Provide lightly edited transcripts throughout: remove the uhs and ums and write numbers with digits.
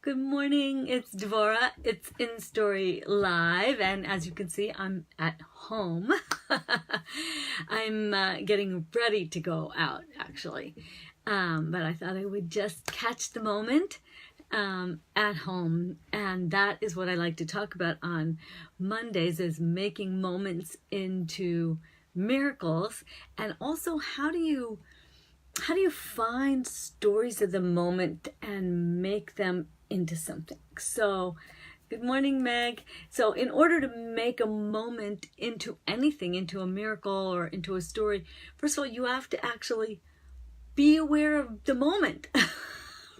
Good morning, it's Devorah. It's InStory Live, and as you can see, I'm at home. I'm getting ready to go out, actually. But I thought I would just catch the moment at home, and that is what I like to talk about on Mondays, is making moments into miracles, and also how do you find stories of the moment and make them into something? So, good morning, Meg. So, in order to make a moment into anything, into a miracle or into a story, first of all, you have to actually be aware of the moment,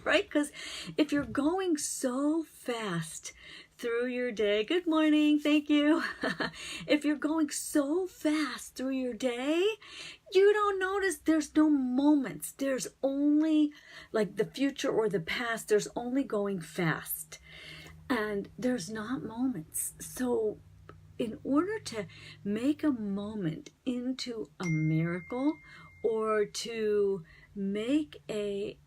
right? Because if you're going so fast through your day, good morning, thank you. If you're going so fast through your day, you don't notice there's no moments. There's only like the future or the past. There's only going fast, and there's not moments. So in order to make a moment into a miracle, or to make a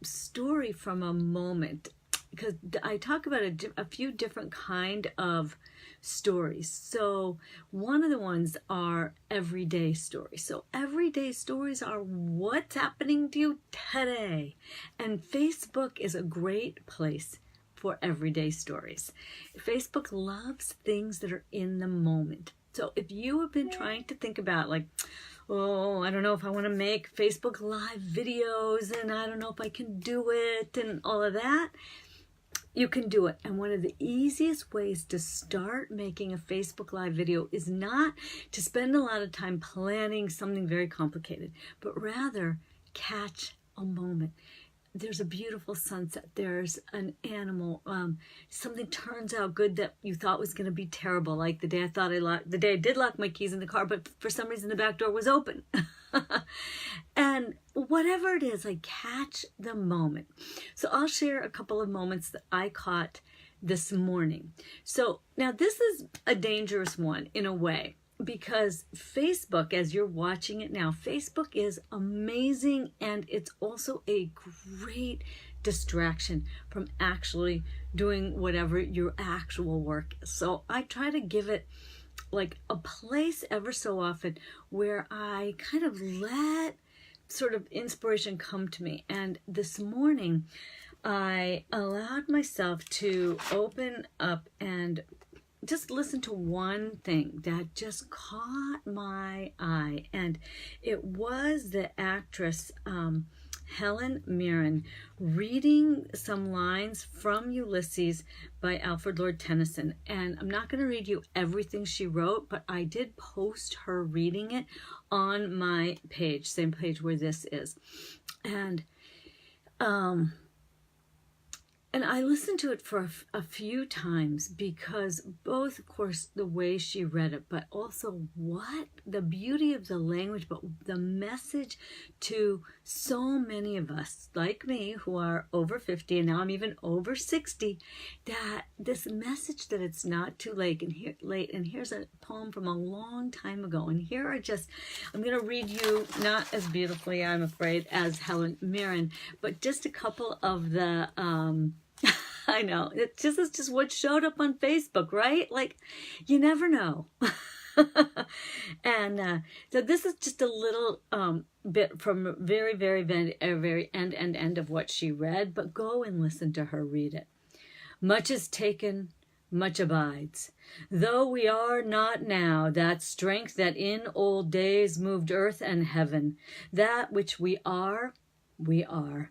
story from a moment, because I talk about a few different kind of stories. So one of the ones are everyday stories. So everyday stories are what's happening to you today. And Facebook is a great place for everyday stories. Facebook loves things that are in the moment. So if you have been trying to think about, like, oh, I don't know if I want to make Facebook Live videos, and I don't know if I can do it, and all of that, you can do it. And one of the easiest ways to start making a Facebook Live video is not to spend a lot of time planning something very complicated, but rather catch a moment. There's a beautiful sunset. There's an animal. Something turns out good that you thought was going to be terrible. Like the day I did lock my keys in the car, but for some reason the back door was open. And whatever it is, like, catch the moment. So I'll share a couple of moments that I caught this morning. So now this is a dangerous one in a way, because Facebook, as you're watching it now, Facebook is amazing, and it's also a great distraction from actually doing whatever your actual work is. So I try to give it like a place ever so often where I kind of let sort of inspiration come to me. And this morning I allowed myself to open up and just listen to one thing that just caught my eye, and it was the actress Helen Mirren reading some lines from Ulysses by Alfred Lord Tennyson. And I'm not going to read you everything she wrote, but I did post her reading it on my page, same page where this is. And I listened to it for a few times, because both, of course, the way she read it, but also what the beauty of the language, but the message to so many of us, like me, who are over 50, and now I'm even over 60, that this message that it's not too late. And here's a poem from a long time ago. And here are just, I'm going to read you, not as beautifully, I'm afraid, as Helen Mirren, but just a couple of the, I know, it's just what showed up on Facebook, right? Like, you never know. And so this is just a little bit from very end of what she read, but go and listen to her read it. Much is taken, much abides. Though we are not now that strength that in old days moved earth and heaven, that which we are, we are.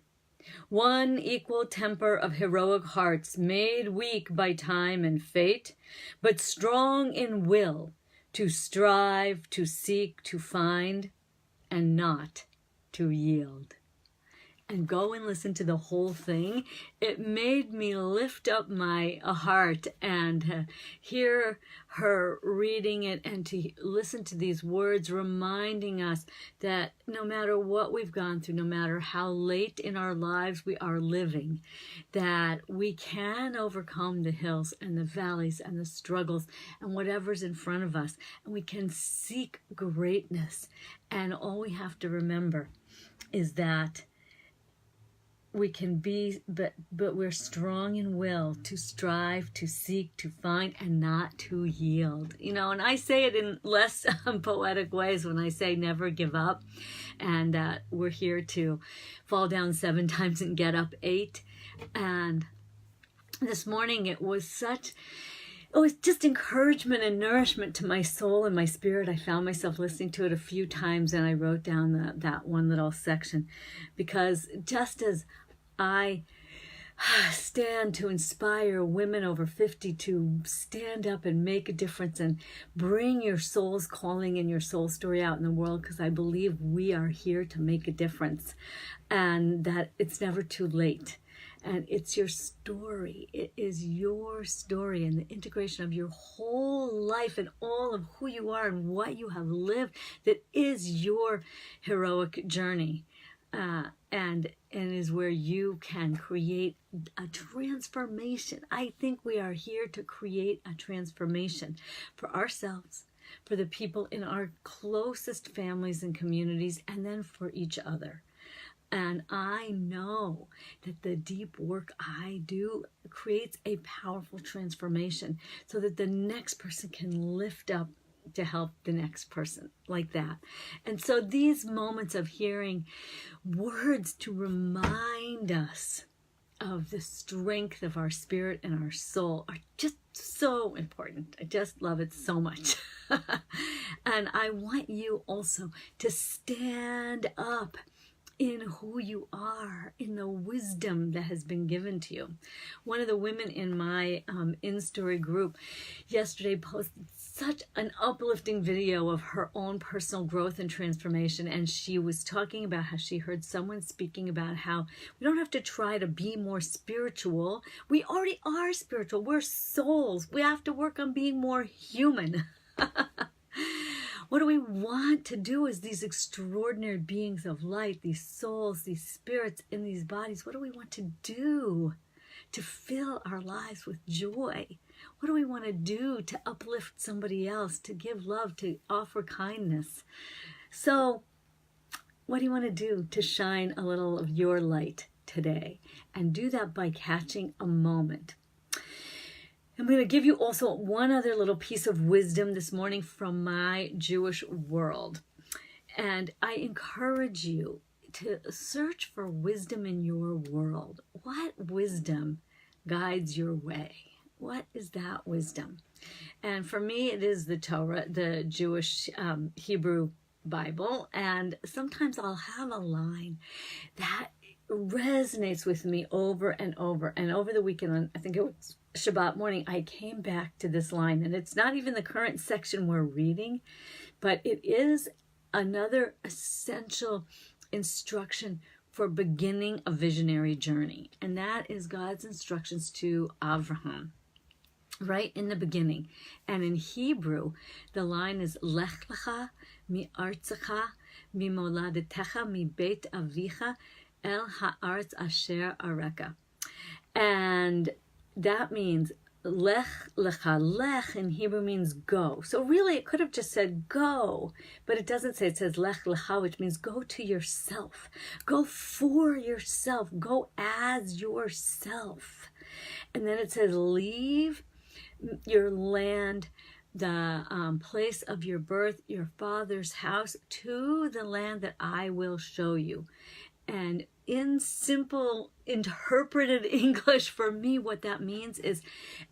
One equal temper of heroic hearts, made weak by time and fate, but strong in will, to strive, to seek, to find, and not to yield. And go and listen to the whole thing. It made me lift up my heart and hear her reading it, and to listen to these words reminding us that no matter what we've gone through, no matter how late in our lives we are living, that we can overcome the hills and the valleys and the struggles and whatever's in front of us, and we can seek greatness. And all we have to remember is that we can be, but we're strong in will to strive, to seek, to find, and not to yield. You know, and I say it in less poetic ways when I say never give up, and that we're here to fall down 7 times and get up 8. And this morning it was just encouragement and nourishment to my soul and my spirit. I found myself listening to it a few times, and I wrote down that one little section, because just as I stand to inspire women over 50 to stand up and make a difference and bring your soul's calling and your soul story out in the world, because I believe we are here to make a difference, and that it's never too late. And it's your story. It is your story, and the integration of your whole life and all of who you are and what you have lived that is your heroic journey. And is where you can create a transformation. I think we are here to create a transformation for ourselves, for the people in our closest families and communities, and then for each other. And I know that the deep work I do creates a powerful transformation so that the next person can lift up to help the next person, like that. And so these moments of hearing words to remind us of the strength of our spirit and our soul are just so important. I just love it so much. And I want you also to stand up in who you are, in the wisdom that has been given to you. One of the women in my InStory group yesterday posted such an uplifting video of her own personal growth and transformation, and she was talking about how she heard someone speaking about how we don't have to try to be more spiritual. We already are spiritual. We're souls. We have to work on being more human. What do we want to do as these extraordinary beings of light, these souls, these spirits in these bodies? What do we want to do to fill our lives with joy? What do we want to do to uplift somebody else, to give love, to offer kindness? So what do you want to do to shine a little of your light today? And do that by catching a moment. I'm going to give you also one other little piece of wisdom this morning from my Jewish world. And I encourage you to search for wisdom in your world. What wisdom guides your way? What is that wisdom? And for me, it is the Torah, the Jewish Hebrew Bible. And sometimes I'll have a line that resonates with me over and over. And over the weekend, I think it was Shabbat morning, I came back to this line, and it's not even the current section we're reading, but it is another essential instruction for beginning a visionary journey. And that is God's instructions to Avraham, right in the beginning. And in Hebrew, the line is Lech lecha mi artzecha mi moladetecha mi beit avicha el ha'aretz asher areka. And that means lech lecha. Lech in Hebrew means go. So really it could have just said go, but it doesn't say. It says lech lecha, which means go to yourself. Go for yourself. Go as yourself. And then it says leave your land, the place of your birth, your father's house, to the land that I will show you. And in simple interpreted English, for me, what that means is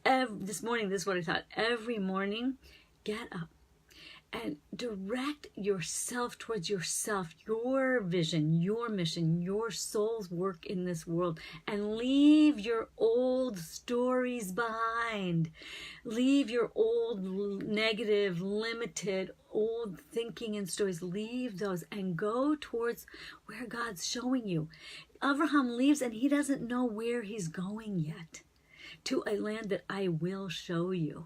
this morning, this is what I thought. Every morning, get up and direct yourself towards yourself, your vision, your mission, your soul's work in this world, and leave your old stories behind. Leave your old negative, limited, old thinking and stories. Leave those and go towards where God's showing you. Avraham leaves and he doesn't know where he's going yet. To a land that I will show you.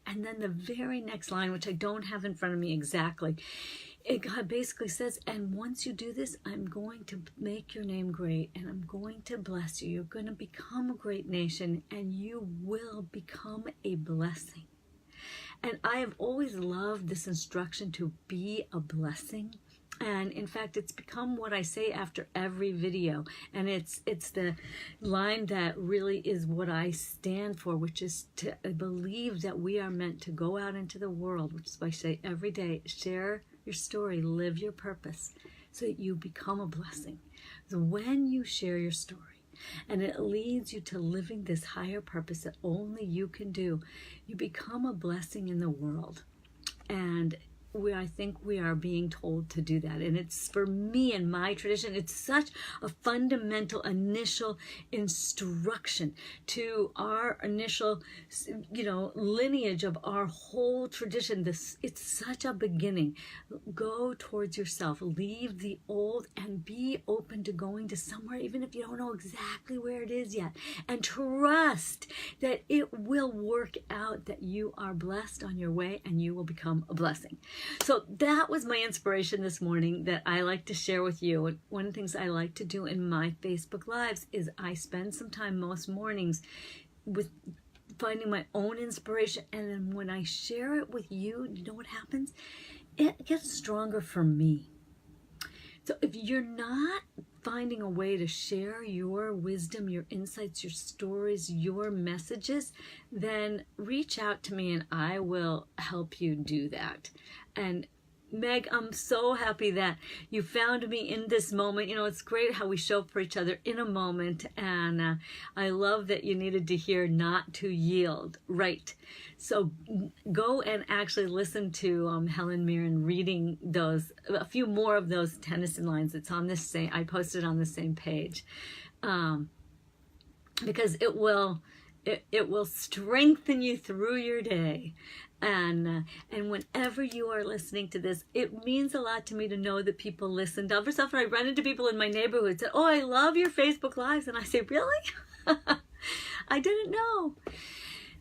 And then the very next line, which I don't have in front of me exactly, God basically says, and once you do this, I'm going to make your name great, and I'm going to bless you. You're going to become a great nation, and you will become a blessing. And I have always loved this instruction to be a blessing. And in fact, it's become what I say after every video. And it's the line that really is what I stand for, which is to believe that we are meant to go out into the world, which is why I say every day, share your story, live your purpose, so that you become a blessing. So when you share your story, and it leads you to living this higher purpose that only you can do, you become a blessing in the world. And I think we are being told to do that. And it's, for me and my tradition, it's such a fundamental initial instruction to our initial, lineage of our whole tradition. It's such a beginning. Go towards yourself, leave the old, and be open to going to somewhere, even if you don't know exactly where it is yet. And trust that it will work out, that you are blessed on your way and you will become a blessing. So that was my inspiration this morning that I like to share with you. And one of the things I like to do in my Facebook Lives is I spend some time most mornings with finding my own inspiration. And then when I share it with you, you know what happens? It gets stronger for me. So if you're not finding a way to share your wisdom, your insights, your stories, your messages, then reach out to me and I will help you do that. And Meg, I'm so happy that you found me in this moment. It's great how we show up for each other in a moment. And I love that you needed to hear not to yield. Right. So go and actually listen to Helen Mirren reading a few more of those Tennyson lines. It's on this I posted on the same page. Because it will strengthen you through your day. And whenever you are listening to this, it means a lot to me to know that people listen. First off, when I run into people in my neighborhood, say, "Oh, I love your Facebook Lives," and I say, "Really? I didn't know."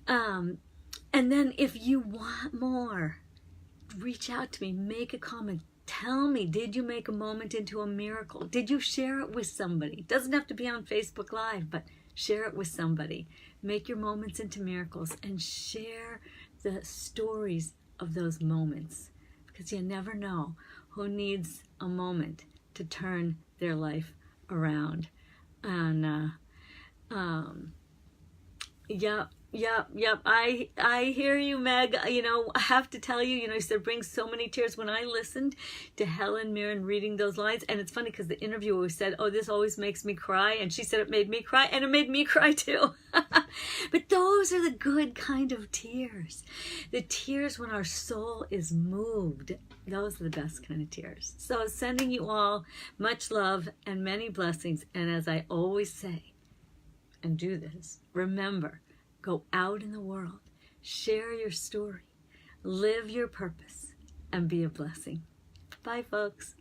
And then if you want more, reach out to me, make a comment. Tell me, did you make a moment into a miracle? Did you share it with somebody? It doesn't have to be on Facebook Live, but share it with somebody. Make your moments into miracles and share the stories of those moments, because you never know who needs a moment to turn their life around. And Yep. I hear you, Meg. I have to tell you, it brings so many tears when I listened to Helen Mirren reading those lines. And it's funny because the interviewer said, "Oh, this always makes me cry." And she said it made me cry, and it made me cry too. But those are the good kind of tears. The tears when our soul is moved. Those are the best kind of tears. So sending you all much love and many blessings. And as I always say, and do this, remember, go out in the world, share your story, live your purpose, and be a blessing. Bye, folks.